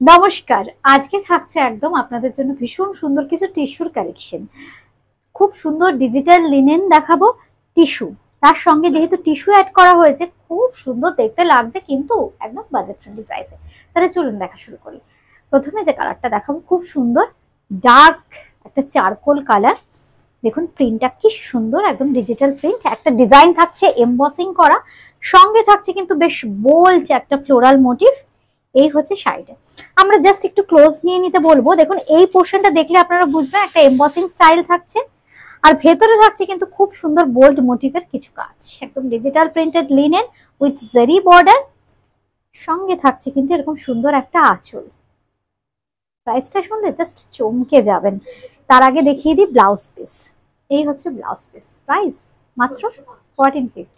নমস্কার। আজকে থাকছে একদম আপনাদের জন্য ভীষণ সুন্দর কিছু টিস্যুর কালেকশন। খুব সুন্দর ডিজিটাল লিনেন দেখাবো, টিস্যু তার সঙ্গে যেহেতু টিস্যু অ্যাড করা হয়েছে খুব সুন্দর দেখতে লাগছে, কিন্তু একদম বাজেট ফ্রেন্ডলি প্রাইসে। তাহলে চলুন দেখা শুরু করি। প্রথমে যে কালারটা দেখাবো খুব সুন্দর ডার্ক একটা চারকোল কালার। দেখুন প্রিন্টটা কি সুন্দর, একদম ডিজিটাল প্রিন্ট, একটা ডিজাইন থাকছে এমবসিং করা, সঙ্গে থাকছে কিন্তু বেশ বোল্ড একটা ফ্লোরাল মোটিভ। এই হচ্ছে শাড়িটা। আমরা জাস্ট একটু ক্লোজ নিয়ে নিতে বলবো। দেখুন এই পোর্শনটা দেখলে আপনারা বুঝবেন একটা এমবসিং স্টাইল থাকছে, আর ভেতরে থাকছে কিন্তু খুব সুন্দর বোল্ড মোটিভের কিছু কাজ, একদম digital printed linen with Jerry border. সঙ্গে থাকছে কিন্তু এরকম সুন্দর একটা আঁচল। প্রাইসটা শুনলে জাস্ট চমকে যাবেন। তার আগে দেখিয়ে দিই ব্লাউজ পিস। এই হচ্ছে ব্লাউজ পিস, প্রাইস মাত্র 1450।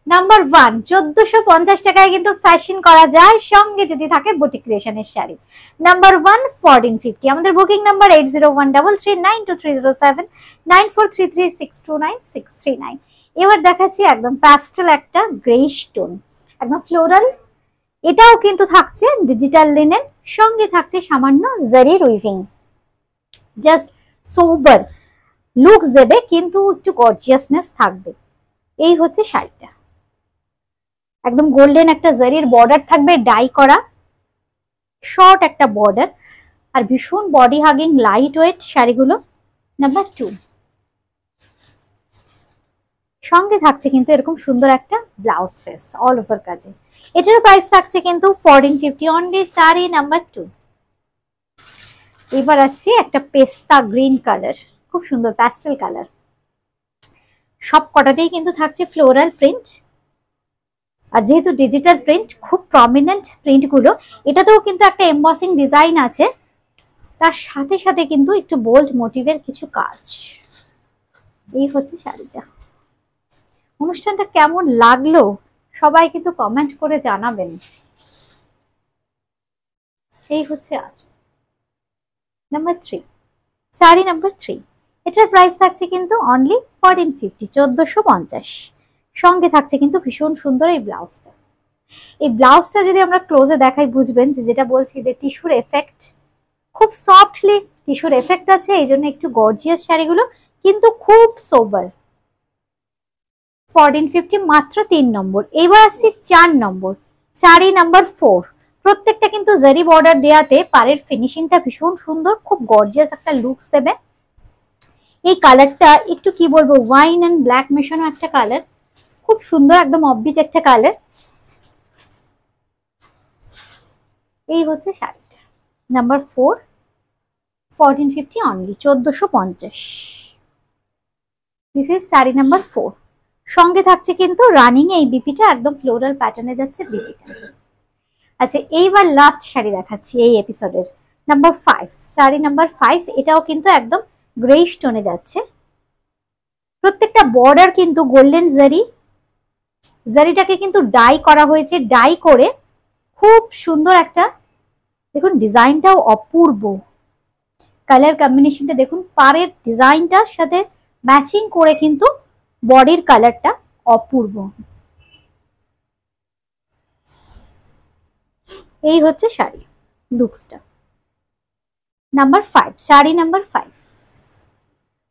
নাম্বার 1 1450 টাকায় কিন্তু ফ্যাশন করা যায়, সঙ্গে যদি থাকে বুটিক ক্রিয়েশনের শাড়ি। নাম্বার 1 1450। আমাদের বুকিং নাম্বার 8013392307 9433629639। এবার দেখাচ্ছি একদম প্যাস্টেল একটা গ্রেইশ টোন, একদম ফ্লোরাল। এটাও কিন্তু থাকছে ডিজিটাল লিনেন, সঙ্গে থাকছে সামান্য জারি উইভিং। জাস্ট সোবার লুকস দেবে, কিন্তু একটু গর্জিয়াসনেস থাকবে। এই হচ্ছে শাড়িটা, একদম গোল্ডেন একটা জারির বর্ডার থাকবে, ডাই করা শর্ট একটা বর্ডার, আর ভীষণ বডি হাগিং লাইট ওয়েট শাড়িগুলো। নাম্বার 2 সঙ্গে থাকছে কিন্তু এরকম সুন্দর একটা ব্লাউজ পিস অল ওভার কাজে। এটার প্রাইস থাকছে কিন্তু 1450 অনলি। শাড়ি নাম্বার 2। এবার আসছি একটা পেস্তা গ্রিন কালার, খুব সুন্দর প্যাস্টেল কালার। সব কটাতেই কিন্তু থাকছে ফ্লোরাল প্রিন্ট, আর যেহেতু ডিজিটাল প্রিন্ট খুব প্রমিনেন্ট প্রিন্ট গুলো, এটাতেও কিন্তু একটা এমবসিং ডিজাইন আছে, তার সাথে সাথে কিন্তু একটু বোল্ড মোটিভের কিছু কাজ। এই হচ্ছে শাড়িটা। অনুষ্ঠানটা কেমন লাগলো সবাই কিন্তু কমেন্ট করে জানাবেন। এই হচ্ছে আজ নাম্বার 3, শাড়ি নাম্বার 3। এটার প্রাইস থাকছে কিন্তু অনলি 1450 1450। সঙ্গে থাকছে কিন্তু ভীষণ সুন্দর এই ব্লাউজটা। এই ব্লাউজটা যদি আমরা ক্লোজে দেখাই বুঝবেন যে যেটা বলছি যে টিস্যুর এফেক্ট, খুব সফটলি টিস্যুর এফেক্ট আছে, এই জন্য একটু গর্জিয়াস শাড়িগুলো কিন্তু খুব সোবার। 1450 মাত্র 3 নম্বর। এবার আসছি 4 নম্বর, শাড়ি নাম্বার 4। প্রত্যেকটা কিন্তু জারি বর্ডার দেয়াতে পাড়ের ফিনিশিংটা ভীষণ সুন্দর, খুব গর্জিয়াস একটা লুকস দেবে। এই কালারটা একটু কি বলবো, ওয়াইন এন্ড ব্ল্যাক মেশানো একটা কালার, খুব সুন্দর একদম অফবিট একটা কালার। এই হচ্ছে শাড়িটা number 4, 1450 only 1450। This is sari number 4। সঙ্গে থাকছে কিন্তু রানিং এই বিপিটা, একদম ফ্লোরাল প্যাটার্নে যাচ্ছে বিপিটা। আচ্ছা এইবার লাস্ট শাড়ি দেখাচ্ছি এই এপিসোডের, নাম্বার 5, শাড়ি নাম্বার 5। এটাও কিন্তু একদম গ্রেইশ টোনে যাচ্ছে। প্রত্যেকটা বর্ডার কিন্তু গোল্ডেন জারি, জারিটাকে কিন্তু ডাই করা হয়েছে, ডাই করে খুব সুন্দর একটা, দেখুন ডিজাইনটাও অপূর্ব। কালার কম্বিনেশনটা দেখুন, পাড়ের ডিজাইনটার সাথে ম্যাচিং করে কিন্তু বডির কালারটা অপূর্ব। এই হচ্ছে শাড়ি লুকসটা। Number 5, sari number 5।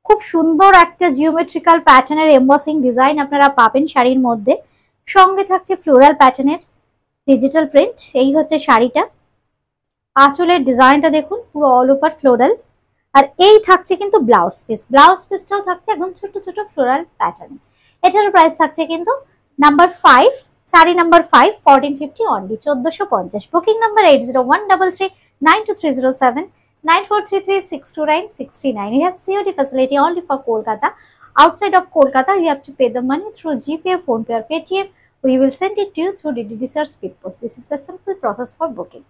খুব সুন্দর একটা জিওমেট্রিক্যাল প্যাটার্নের এমবসিং ডিজাইন আপনারা পাবেন শাড়ির মধ্যে, সঙ্গে থাকছে ফ্লোরাল প্যাটার্নের ডিজিটাল প্রিন্ট। এই হচ্ছে শাড়িটা। আঁচলের ডিজাইনটা দেখুন পুরো অল ওভার ফ্লোরাল, আর এই থাকছে কিন্তু ব্লাউজ পিস। ব্লাউজ পিসটাও থাকছে একদম ছোট ছোট ফ্লোরাল প্যাটার্ন। এটার প্রাইস থাকছে কিন্তু number 5, sari number 5 1450 only 1450। Booking number 8013392307 9433629639। You have COD facility only for Kolkata. Outside of Kolkata, you have to pay the money through GPay, PhonePe or Paytm. We will send it to you through DDD Speed Post. This is a simple process for booking.